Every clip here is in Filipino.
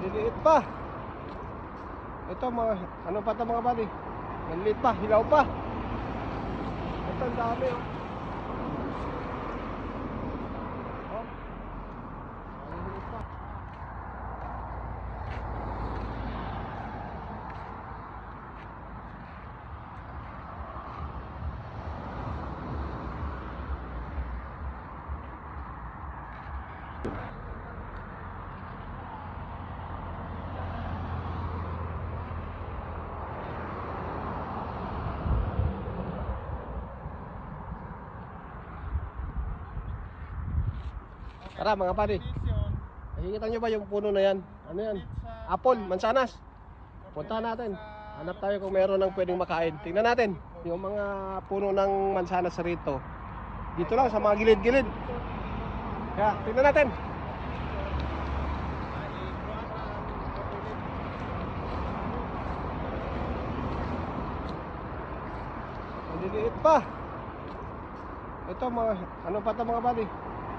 Maliliit pa. Ito mga, ano pa ito mga buddy? Maliliit pa, hilaw pa. Ito ang dami oh. Oh. Maliliit pa. Tara mga buddy. Nakikita nyo ba yung puno na yan? Ano yan? Apple, mansanas. Puntahan natin. Hanap tayo kung meron ng pwedeng makain. Tingnan natin yung mga puno ng mansanas rito. Dito lang sa mga gilid-gilid. Kaya tingnan natin. Maliliit pa. Ito mga, ano pa ito mga buddy?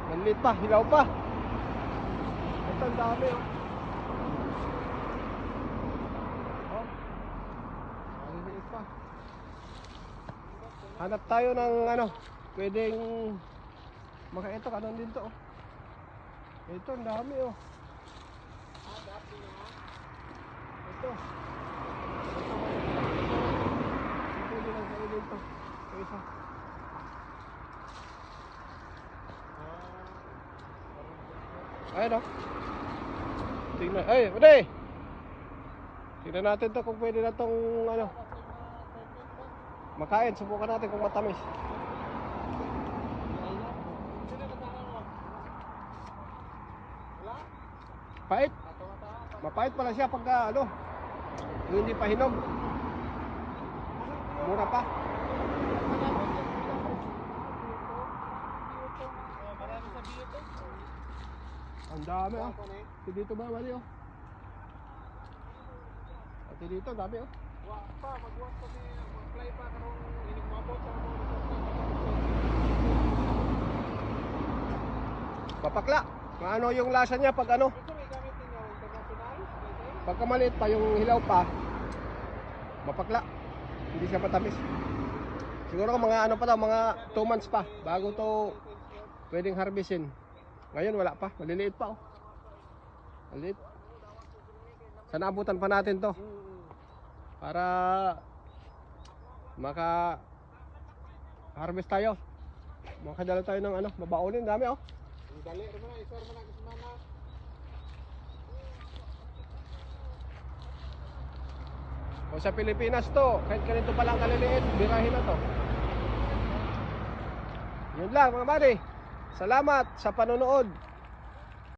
Maliliit pa, hilaw pa. Ito ang dami oh. Oh. Maliliit pa. Hanap tayo ng ano, pwedeng ito, kanon din to oh. Ito ang dami oh. Ito. Pwede lang kainin to. Isa. Ayun oh. Tingnan. Ay, pwede. Tingnan natin to kung pwede na tong ano. Makain, subukan natin kung matamis. Pait. Mapait pala siya pagka ano. Yung hindi pa hinog. Mura pa. Ang dami oh. Dito ba mali oh. At dito dami oh. Wa pa magwas pa ni mag-fly pa karong inig mabot sa mga Mapakla. Ano yung lasa niya pag ano? ito may gamit ninyo international. Pagka maliit pa yung hilaw pa. Mapakla. Hindi siya matamis. Siguro mga ano pa daw, mga 2 months pa bago to pwedeng harvestin. Ngayon wala pa, maliliit pa oh. Maliliit. Sana abutan pa natin to. Para maka harvest tayo. Makadala tayo ng ano, mabaonin, dami oh. Dali rin mo na, isor mo na kasimana. O sa Pilipinas to, kahit ganito pa lang kaliliit, birahin na to. Yun lang mga buddy. Salamat sa panonood.